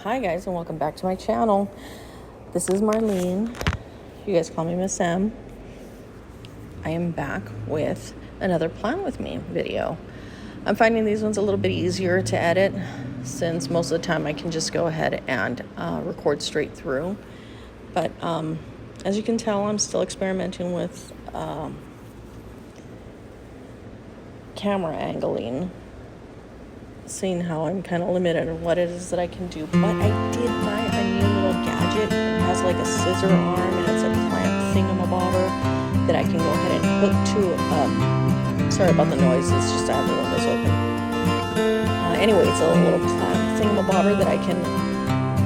Hi guys, and welcome back to my channel. This is Marlene. You guys call me Miss M. I am back with another Plan With Me video. I'm finding these ones a little bit easier to edit since most of the time I can just go ahead and record straight through. But as you can tell, I'm still experimenting with camera angling, seeing how I'm kind of limited on what it is that I can do. But I did buy a new little gadget. It has like a scissor arm and it's a clamp thingamabobber that I can go ahead and hook to. Sorry about the noise, it's just I have the windows open. Anyway, it's a little clamp thingamabobber that I can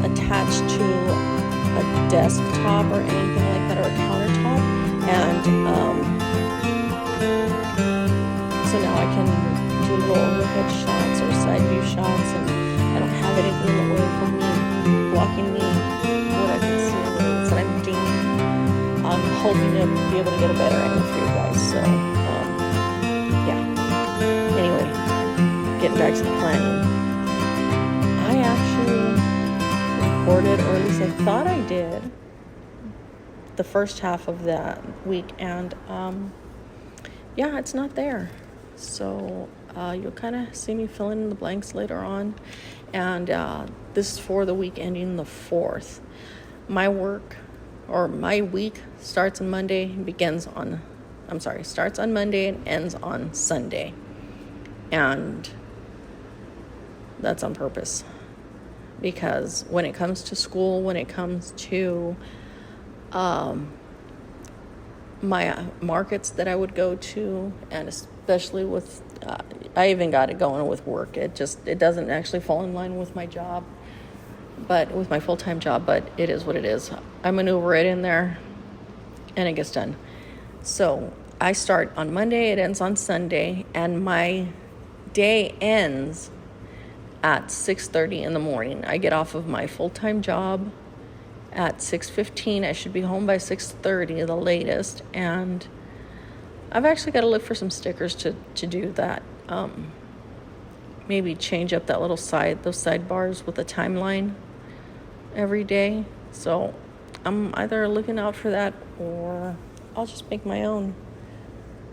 attach to a desktop or anything like that, or a countertop. And so now I can do little overhead shots or side view shots, and I don't have anything in the way from me, blocking me, what I can see, what it is that I'm doing. I'm hoping to be able to get a better angle for you guys. So, yeah. Anyway, getting back to the planning. I actually recorded, or at least I thought I did, the first half of that week, and yeah, it's not there. So you'll kind of see me filling in the blanks later on. And this is for the week ending the 4th. My week starts on Monday and starts on Monday and ends on Sunday. And that's on purpose. Because when it comes to school, when it comes to my markets that I would go to, and especially with I even got it going with work. It doesn't actually fall in line with my job, but with my full-time job, but it is what it is. I maneuver it in there and it gets done. So I start on Monday, it ends on Sunday, and my day ends at 6:30 in the morning. I get off of my full-time job at 6:15. I should be home by 6:30, the latest. And I've actually got to look for some stickers to do that. Maybe change up that little those sidebars with a timeline every day. So I'm either looking out for that, or I'll just make my own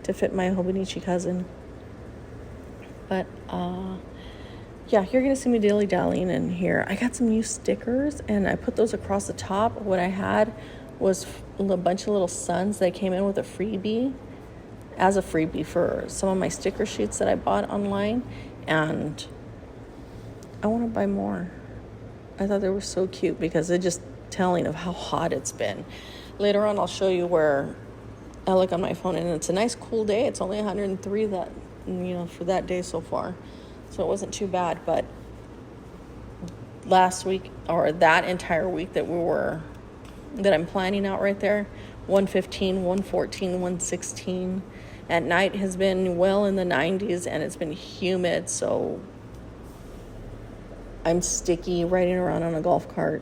to fit my Hobonichi cousin. But yeah, you're going to see me dilly-dallying in here. I got some new stickers, and I put those across the top. What I had was a bunch of little suns that came in with a freebie, for some of my sticker sheets that I bought online. And I want to buy more. I thought they were so cute because they're just telling of how hot it's been. Later on, I'll show you where I look on my phone, and it's a nice cool day. It's only 103 for that day so far. So it wasn't too bad, but last week, or that entire week that I'm planning out right there, 115, 114, 116 at night has been well in the 90s, and it's been humid, so I'm sticky riding around on a golf cart.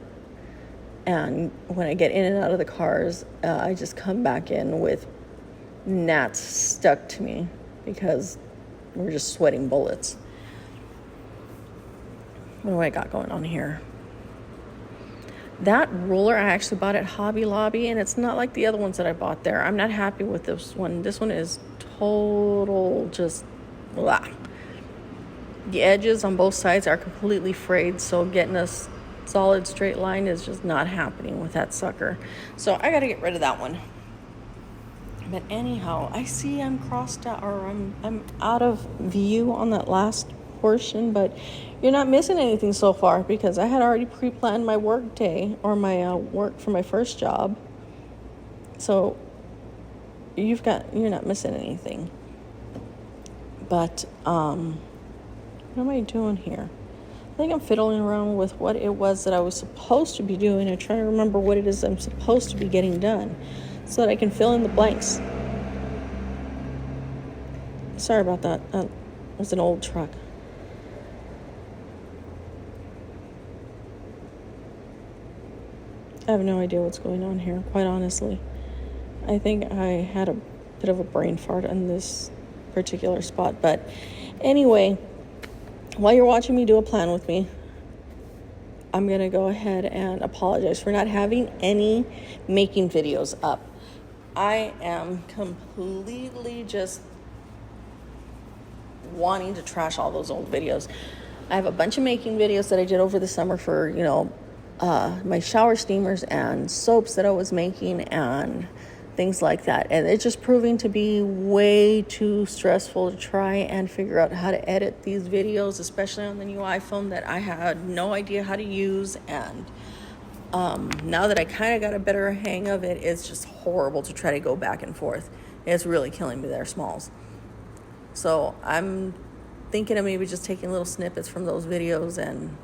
And when I get in and out of the cars, I just come back in with gnats stuck to me because we're just sweating bullets. What do I got going on here? That ruler I actually bought at Hobby Lobby, and it's not like the other ones that I bought there. I'm not happy with this one. This one is total just blah. The edges on both sides are completely frayed, so getting a solid straight line is just not happening with that sucker. So I got to get rid of that one. But anyhow, I see I'm crossed out, or I'm out of view on that last portion, but you're not missing anything so far because I had already pre-planned my work day, or my work for my first job. So you're not missing anything. But what am I doing here? I think I'm fiddling around with what it was that I was supposed to be doing and trying to remember what it is I'm supposed to be getting done so that I can fill in the blanks. Sorry about that. That was an old truck. I have no idea what's going on here, quite honestly. I think I had a bit of a brain fart on this particular spot. But anyway, while you're watching me do a plan with me, I'm going to go ahead and apologize for not having any making videos up. I am completely just wanting to trash all those old videos. I have a bunch of making videos that I did over the summer for, my shower steamers and soaps that I was making and things like that. And it's just proving to be way too stressful to try and figure out how to edit these videos, especially on the new iPhone that I had no idea how to use. And now that I kind of got a better hang of it, it's just horrible to try to go back and forth. It's really killing me there, Smalls. So I'm thinking of maybe just taking little snippets from those videos and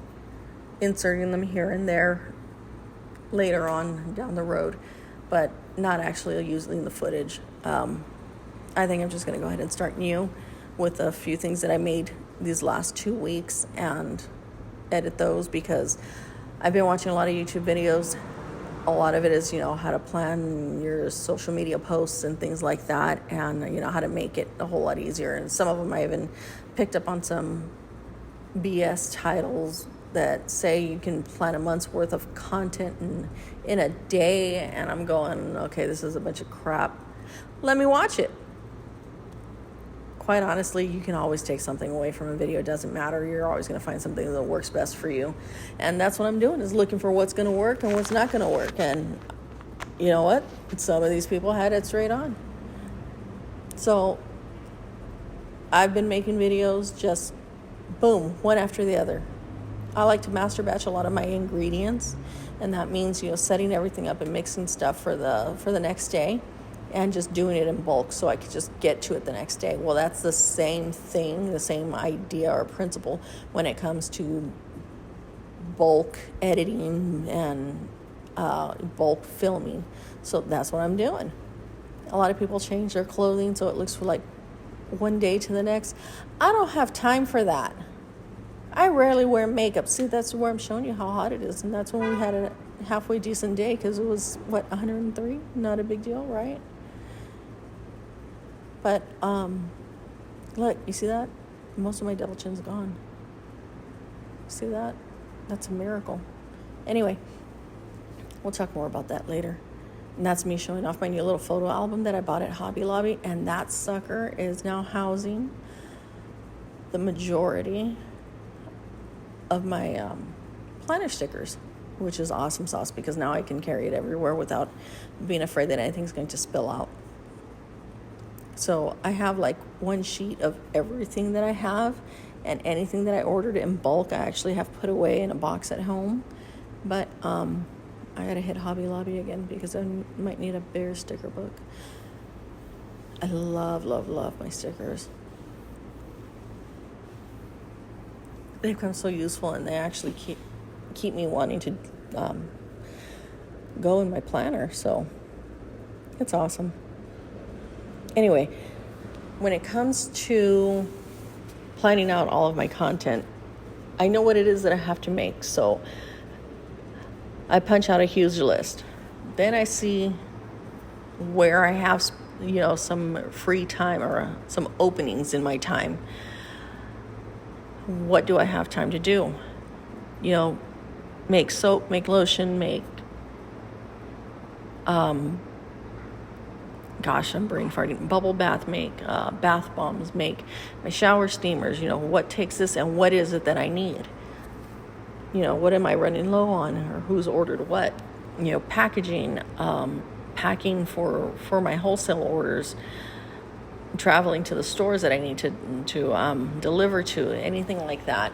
inserting them here and there later on down the road, but not actually using the footage. I think I'm just going to go ahead and start new with a few things that I made these last 2 weeks and edit those, because I've been watching a lot of YouTube videos. A lot of it is, how to plan your social media posts and things like that, and, how to make it a whole lot easier. And some of them I even picked up on some BS titles that say you can plan a month's worth of content in a day, and I'm going, okay, this is a bunch of crap. Let me watch it. Quite honestly, you can always take something away from a video. It doesn't matter. You're always going to find something that works best for you. And that's what I'm doing, is looking for what's going to work and what's not going to work. And you know what? Some of these people had it straight on. So I've been making videos just boom, one after the other. I like to master batch a lot of my ingredients, and that means, setting everything up and mixing stuff for the next day and just doing it in bulk so I could just get to it the next day. Well, that's the same thing, the same idea or principle when it comes to bulk editing and bulk filming. So that's what I'm doing. A lot of people change their clothing so it looks like one day to the next. I don't have time for that. I rarely wear makeup. See, that's where I'm showing you how hot it is. And that's when we had a halfway decent day, because it was, 103? Not a big deal, right? But, look, you see that? Most of my double chin's gone. See that? That's a miracle. Anyway, we'll talk more about that later. And that's me showing off my new little photo album that I bought at Hobby Lobby. And that sucker is now housing the majority of my planner stickers, which is awesome sauce, because now I can carry it everywhere without being afraid that anything's going to spill out. So I have one sheet of everything that I have, and anything that I ordered in bulk I actually have put away in a box at home. But I gotta hit Hobby Lobby again, because I might need a bigger sticker book. I love my stickers. They've become so useful, and they actually keep me wanting to go in my planner. So it's awesome. Anyway, when it comes to planning out all of my content, I know what it is that I have to make. So I punch out a huge list. Then I see where I have, some free time or some openings in my time. What do I have time to do? Make soap, make lotion, make, I'm brain farting, bubble bath, make bath bombs, make my shower steamers. What takes this and what is it that I need? What am I running low on, or who's ordered what? Packaging, packing for my wholesale orders, traveling to the stores that I need to deliver to, anything like that.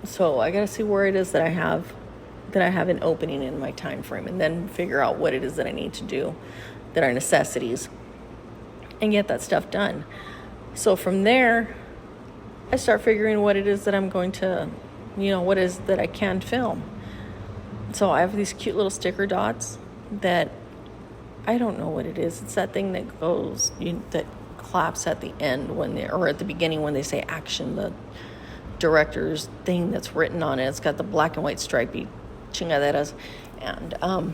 So I got to see where it is that I have an opening in my time frame, and then figure out what it is that I need to do that are necessities and get that stuff done. So from there, I start figuring what it is that I'm going to, what is that I can film. So I have these cute little sticker dots that I don't know what it is. It's that thing that goes, that claps at the end or at the beginning when they say action, the director's thing that's written on it. It's got the black and white stripey chingaderas. And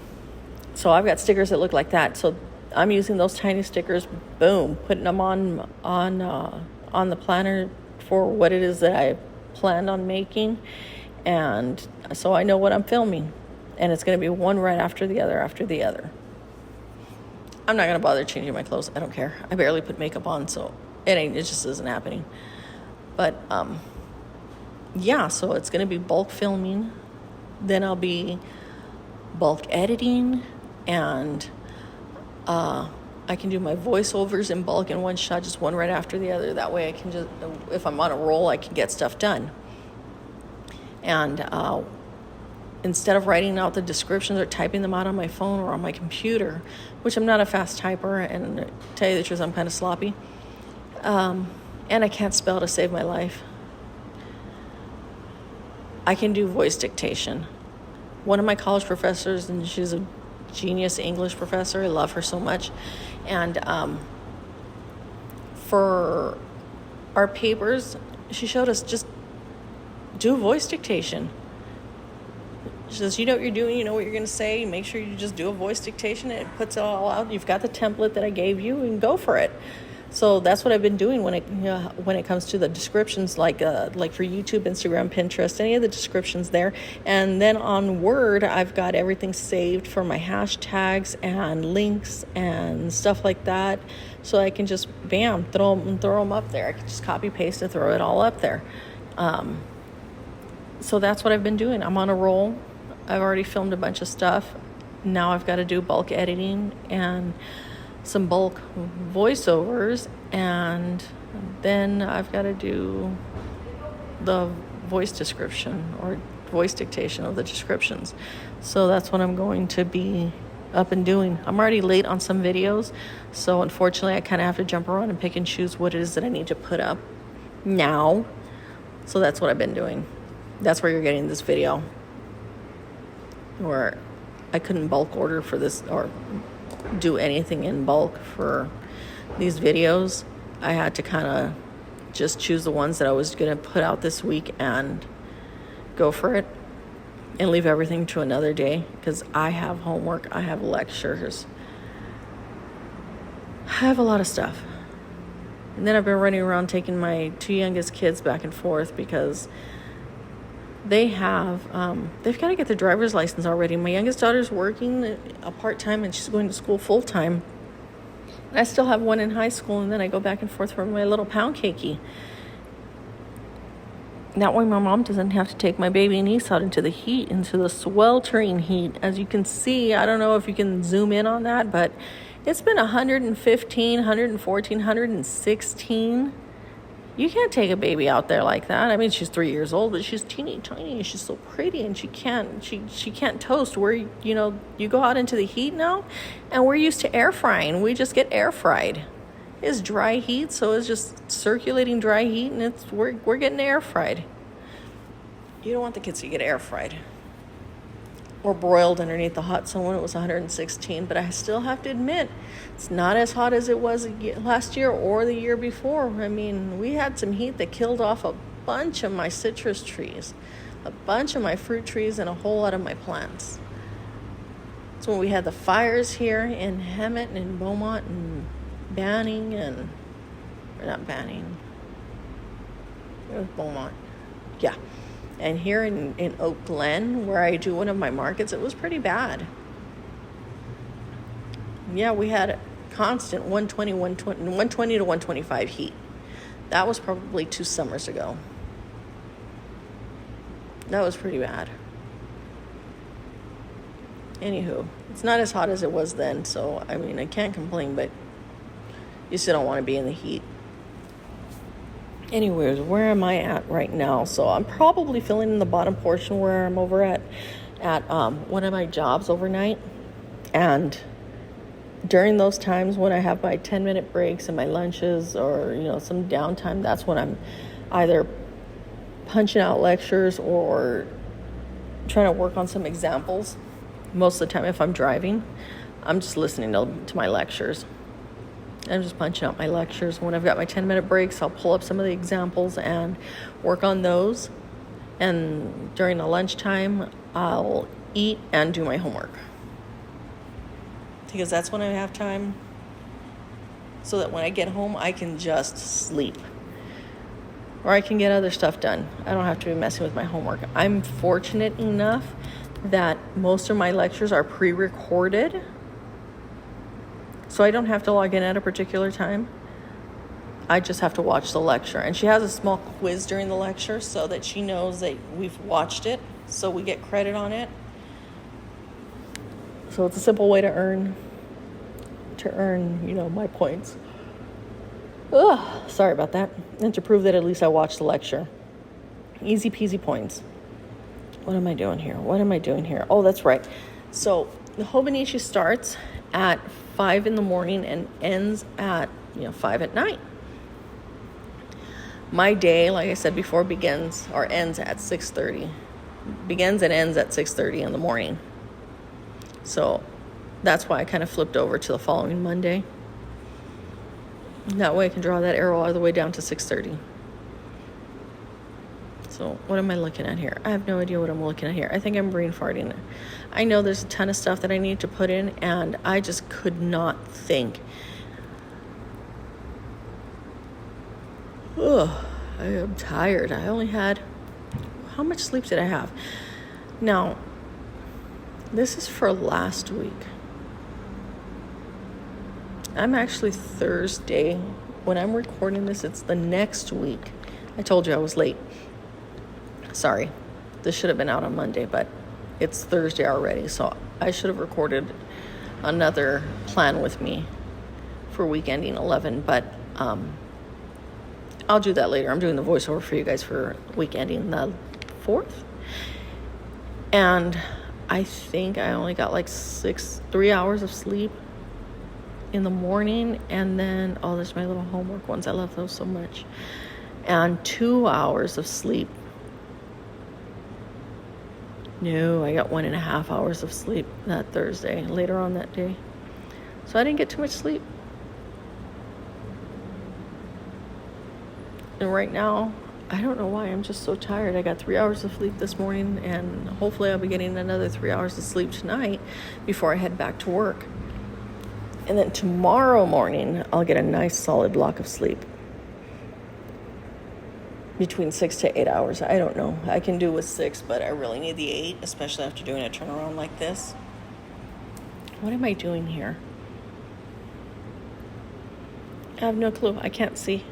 so I've got stickers that look like that. So I'm using those tiny stickers, boom, putting them on the planner for what it is that I planned on making. And so I know what I'm filming. And it's going to be one right after the other after the other. I'm not going to bother changing my clothes. I don't care. I barely put makeup on, so it just isn't happening. But, yeah, so it's going to be bulk filming. Then I'll be bulk editing, and I can do my voiceovers in bulk in one shot, just one right after the other. That way I can just, if I'm on a roll, I can get stuff done. And instead of writing out the descriptions or typing them out on my phone or on my computer, which I'm not a fast typer, and to tell you the truth, I'm kind of sloppy, and I can't spell to save my life, I can do voice dictation. One of my college professors, and she's a genius English professor, I love her so much, and for our papers, she showed us just do voice dictation. She says, you know what you're doing, you know what you're going to say, make sure you just do a voice dictation, and it puts it all out. You've got the template that I gave you, and go for it. So that's what I've been doing when it comes to the descriptions, like for YouTube, Instagram, Pinterest, any of the descriptions there. And then on Word, I've got everything saved for my hashtags and links and stuff like that. So I can just, bam, throw them up there. I can just copy, paste, and throw it all up there. So that's what I've been doing. I'm on a roll. I've already filmed a bunch of stuff. Now I've got to do bulk editing and some bulk voiceovers, and then I've got to do the voice description or voice dictation of the descriptions. So that's what I'm going to be up and doing. I'm already late on some videos, so unfortunately I kind of have to jump around and pick and choose what it is that I need to put up now. So that's what I've been doing. That's where you're getting this video, where I couldn't bulk order for this or do anything in bulk for these videos. I had to kind of just choose the ones that I was going to put out this week and go for it, and leave everything to another day, because I have homework, I have lectures, I have a lot of stuff. And then I've been running around taking my two youngest kids back and forth, because they've got to get their driver's license already. My youngest daughter's working a part-time, and she's going to school full-time. And I still have one in high school, and then I go back and forth for my little pound cakey. That way my mom doesn't have to take my baby niece out into the heat, into the sweltering heat. As you can see, I don't know if you can zoom in on that, but it's been 115, 114, 116. You can't take a baby out there like that. I mean, she's 3 years old, but she's teeny tiny, and she's so pretty, and she can't toast. You go out into the heat now, and we're used to air frying. We just get air fried. It's dry heat, so it's just circulating dry heat, and we're getting air fried. You don't want the kids to get air fried or broiled underneath the hot sun when it was 116, but I still have to admit, it's not as hot as it was last year or the year before. I mean, we had some heat that killed off a bunch of my citrus trees, a bunch of my fruit trees, and a whole lot of my plants. So when we had the fires here in Hemet and in Beaumont and Banning, it was Beaumont, yeah. And here in Oak Glen, where I do one of my markets, it was pretty bad. Yeah, we had constant 120 to 125 heat. That was probably 2 summers ago. That was pretty bad. Anywho, it's not as hot as it was then, so, I mean, I can't complain, but you still don't want to be in the heat. Anyways, where am I at right now? So I'm probably filling in the bottom portion where I'm over at one of my jobs overnight. And during those times when I have my 10-minute breaks and my lunches, or, some downtime, that's when I'm either punching out lectures or trying to work on some examples. Most of the time, if I'm driving, I'm just listening to my lectures. I'm just punching out my lectures. When I've got my 10-minute breaks, I'll pull up some of the examples and work on those. And during the lunchtime, I'll eat and do my homework, because that's when I have time, so that when I get home, I can just sleep. or I can get other stuff done. I don't have to be messing with my homework. I'm fortunate enough that most of my lectures are pre-recorded, so I don't have to log in at a particular time. I just have to watch the lecture. And she has a small quiz during the lecture so that she knows that we've watched it, so we get credit on it. So it's a simple way to earn, my points. Ugh, sorry about that. And to prove that at least I watched the lecture. Easy peasy points. What am I doing here? Oh, that's right. So the Hobonichi starts at 5 in the morning and ends at 5 at night. My day, like I said before, begins or ends at 6:30. Begins and ends at 6:30 in the morning. So that's why I kind of flipped over to the following Monday. That way I can draw that arrow all the way down to 6:30. So what am I looking at here? I have no idea what I'm looking at here. I think I'm brain farting. I know there's a ton of stuff that I need to put in, and I just could not think. Ugh, I am tired. I only had... How much sleep did I have? Now, this is for last week. I'm actually Thursday. When I'm recording this, it's the next week. I told you I was late. Sorry. This should have been out on Monday, but it's Thursday already, so I should have recorded another plan with me for week ending 11, but I'll do that later. I'm doing the voiceover for you guys for week ending the 4th. And I think I only got like 3 hours of sleep in the morning, and then there's my little homework ones. I love those so much. And 2 hours of sleep. No, I got 1.5 hours of sleep that Thursday, later on that day. So I didn't get too much sleep. And right now, I don't know why, I'm just so tired. I got 3 hours of sleep this morning, and hopefully I'll be getting another 3 hours of sleep tonight before I head back to work. And then tomorrow morning, I'll get a nice solid block of sleep. Between 6 to 8 hours. I don't know. I can do with 6, but I really need the 8, especially after doing a turnaround like this. What am I doing here? I have no clue. I can't see.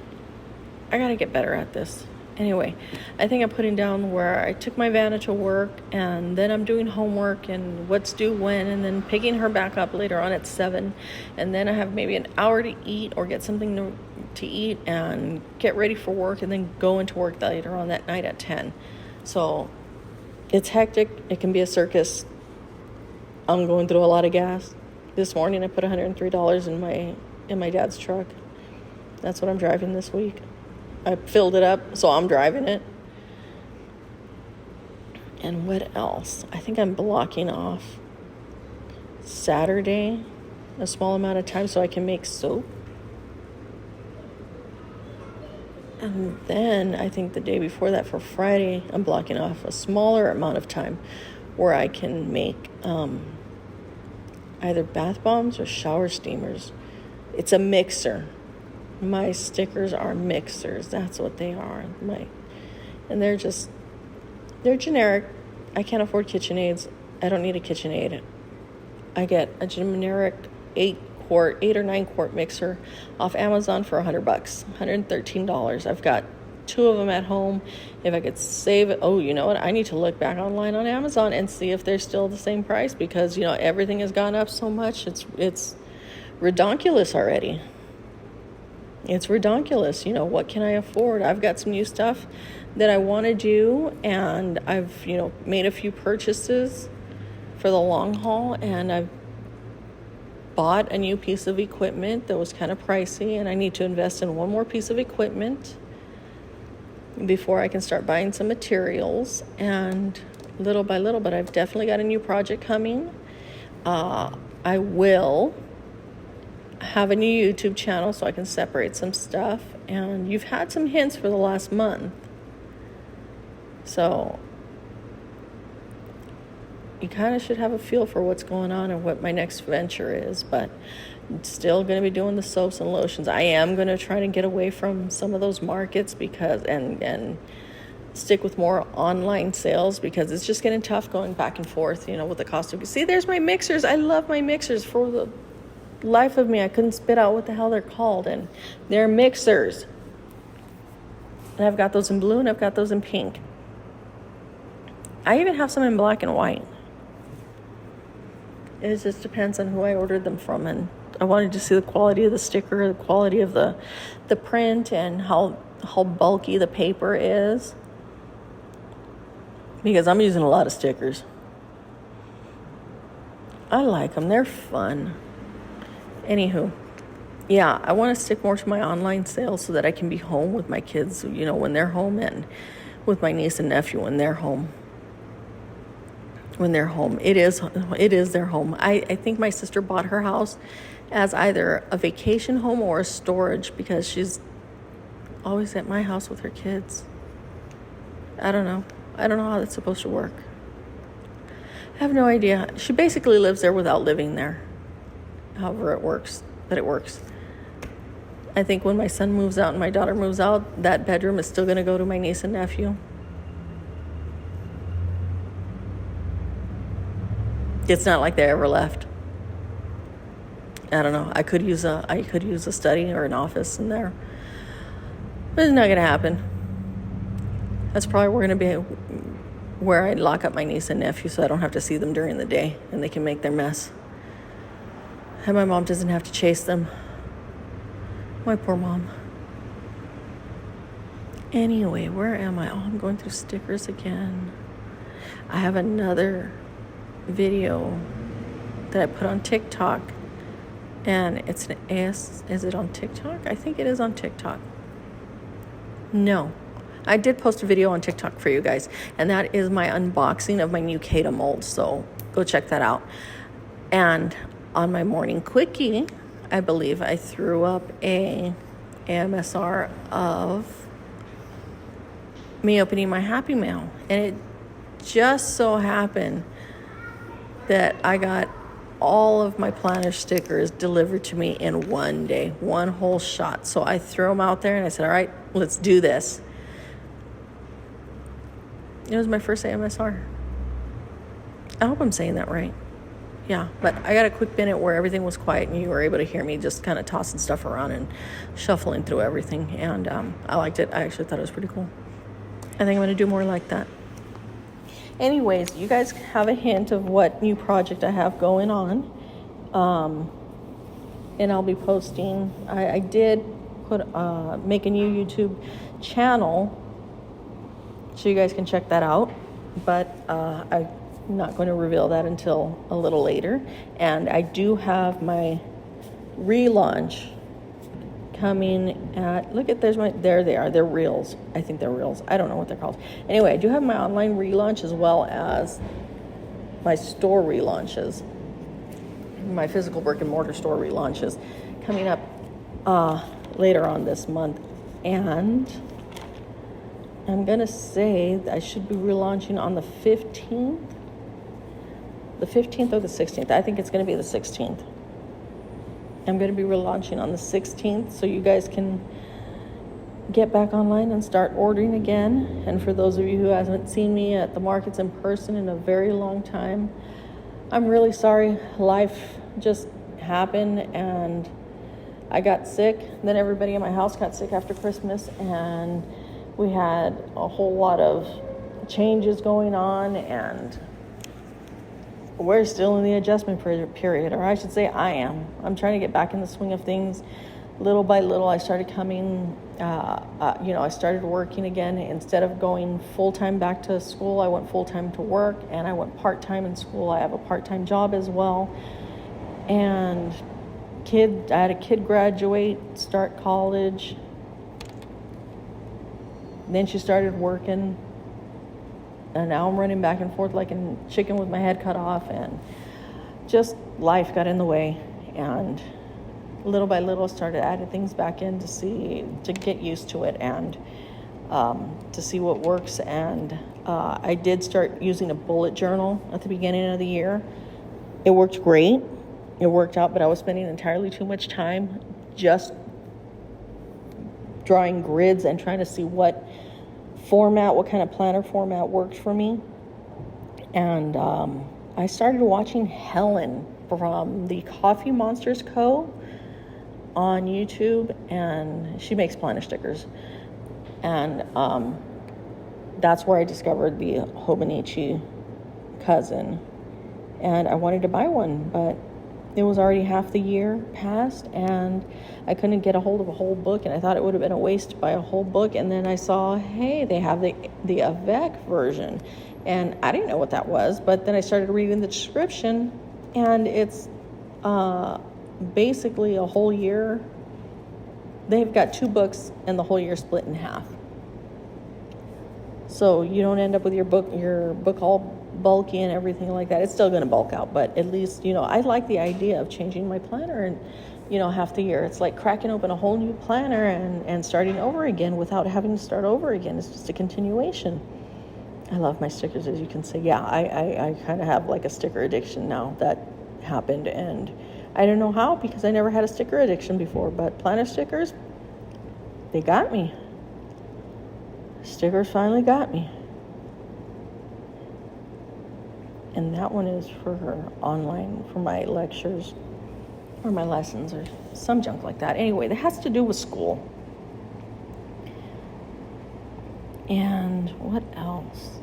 I gotta get better at this. Anyway, I think I'm putting down where I took my Vanna to work, and then I'm doing homework and what's due when, and then picking her back up later on at 7. And then I have maybe an hour to eat or get something to eat and get ready for work, and then go into work later on that night at 10. So it's hectic. It can be a circus. I'm going through a lot of gas. This morning I put $103 in my dad's truck. That's what I'm driving this week. I filled it up, so I'm driving it. And what else? I think I'm blocking off Saturday a small amount of time so I can make soap. And then I think the day before that, for Friday, I'm blocking off a smaller amount of time where I can make either bath bombs or shower steamers. It's a mixer. My stickers are mixers. That's what they are. And they're generic. I can't afford KitchenAids. I don't need a KitchenAid. I get a generic 8 or 9 quart mixer off Amazon for $100, $113. I've got 2 of them at home. If I could save it, you know what? I need to look back online on Amazon and see if they're still the same price, because everything has gone up so much. It's redonkulous already. It's redonkulous. What can I afford? I've got some new stuff that I want to do, and I've, made a few purchases for the long haul, and I've bought a new piece of equipment that was kind of pricey, and I need to invest in one more piece of equipment before I can start buying some materials, and little by little, but I've definitely got a new project coming. I will have a new YouTube channel so I can separate some stuff, and you've had some hints for the last month, so you kind of should have a feel for what's going on and what my next venture is. But I'm still going to be doing the soaps and lotions. I am going to try to get away from some of those markets because and stick with more online sales, because it's just getting tough going back and forth, with the cost of. See, there's my mixers. I love my mixers. For the life of me, I couldn't spit out what the hell they're called, and they're mixers. And I've got those in blue and I've got those in pink. I even have some in black and white. It just depends on who I ordered them from, and I wanted to see the quality of the sticker, the quality of the print, and how bulky the paper is. Because I'm using a lot of stickers. I like them. They're fun. Anywho, yeah, I want to stick more to my online sales so that I can be home with my kids, when they're home, and with my niece and nephew when they're home. When they're home. It is their home. I think my sister bought her house as either a vacation home or a storage, because she's always at my house with her kids. I don't know how that's supposed to work. I have no idea. She basically lives there without living there. However it works. I think when my son moves out and my daughter moves out, that bedroom is still going to go to my niece and nephew. It's not like they ever left. I don't know. I could use a study or an office in there. But it's not going to happen. That's probably where I lock up my niece and nephew so I don't have to see them during the day and they can make their mess. And my mom doesn't have to chase them. My poor mom. Anyway, where am I? Oh, I'm going through stickers again. I have another video that I put on TikTok. And it's is it on TikTok? I think it is on TikTok. No. I did post a video on TikTok for you guys, and that is my unboxing of my new Kata mold, so go check that out. And on my morning quickie, I believe I threw up a AMSR of me opening my Happy Mail, and it just so happened that I got all of my planner stickers delivered to me in one day, one whole shot. So I threw them out there and I said, all right, let's do this. It was my first AMSR. I hope I'm saying that right. Yeah, but I got a quick minute where everything was quiet and you were able to hear me just kind of tossing stuff around and shuffling through everything. And I liked it. I actually thought it was pretty cool. I think I'm going to do more like that. Anyways, you guys have a hint of what new project I have going on. And I'll be posting. I did make a new YouTube channel, so you guys can check that out. But I'm not going to reveal that until a little later. And I do have my relaunch coming at, look at, there they are, they're reels. I think they're reels. I don't know what they're called. Anyway, I do have my online relaunch as well as my store relaunches, my physical brick and mortar store relaunches coming up later on this month. And I'm going to say I should be relaunching on the 15th. The 15th or the 16th. I think it's going to be the 16th. I'm going to be relaunching on the 16th, so you guys can get back online and start ordering again. And for those of you who haven't seen me at the markets in person in a very long time, I'm really sorry. Life just happened and I got sick. Then everybody in my house got sick after Christmas, and we had a whole lot of changes going on, and we're still in the adjustment period, or I should say I am. I'm trying to get back in the swing of things. Little by little, I started coming, I started working again. Instead of going full-time back to school, I went full-time to work, and I went part-time in school. I have a part-time job as well. And I had a kid graduate, start college. Then she started working. And now I'm running back and forth like a chicken with my head cut off, and just life got in the way. And little by little, started adding things back in to get used to it, and to see what works. And I did start using a bullet journal at the beginning of the year. It worked great. It worked out, but I was spending entirely too much time just drawing grids and trying to see what kind of planner format worked for me. And I started watching Helen from the Coffee Monsters Co. on YouTube, and she makes planner stickers. And that's where I discovered the Hobonichi cousin. And I wanted to buy one, but it was already half the year past, and I couldn't get a hold of a whole book, and I thought it would have been a waste to buy a whole book. And then I saw, hey, they have the Avec version, and I didn't know what that was, but then I started reading the description, and it's basically a whole year. They've got 2 books, and the whole year split in half. So you don't end up with your book all bulky and everything like that. It's still going to bulk out, but at least, I like the idea of changing my planner and, half the year. It's like cracking open a whole new planner and starting over again without having to start over again. It's just a continuation. I love my stickers, as you can see. Yeah, I kind of have like a sticker addiction now. That happened, and I don't know how, because I never had a sticker addiction before, but planner stickers, they got me. Stickers finally got me. And that one is for her online, for my lectures or my lessons or some junk like that. Anyway, that has to do with school. And what else?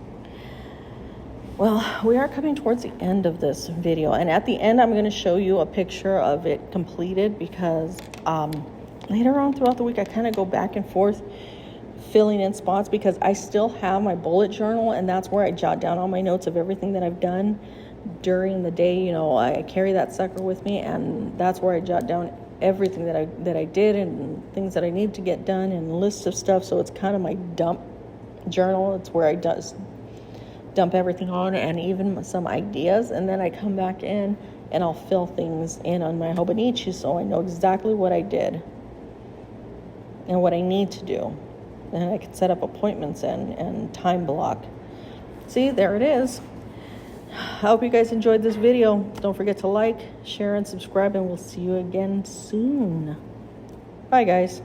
Well, we are coming towards the end of this video. And at the end, I'm going to show you a picture of it completed, because later on throughout the week, I kind of go back and forth filling in spots, because I still have my bullet journal, and that's where I jot down all my notes of everything that I've done during the day. I carry that sucker with me, and that's where I jot down everything that I did and things that I need to get done, and lists of stuff. So it's kind of my dump journal. It's where I dump everything on, and even some ideas, and then I come back in and I'll fill things in on my Hobonichi, so I know exactly what I did and what I need to do. And I can set up appointments and time block. See, there it is. I hope you guys enjoyed this video. Don't forget to like, share, and subscribe, and we'll see you again soon. Bye, guys.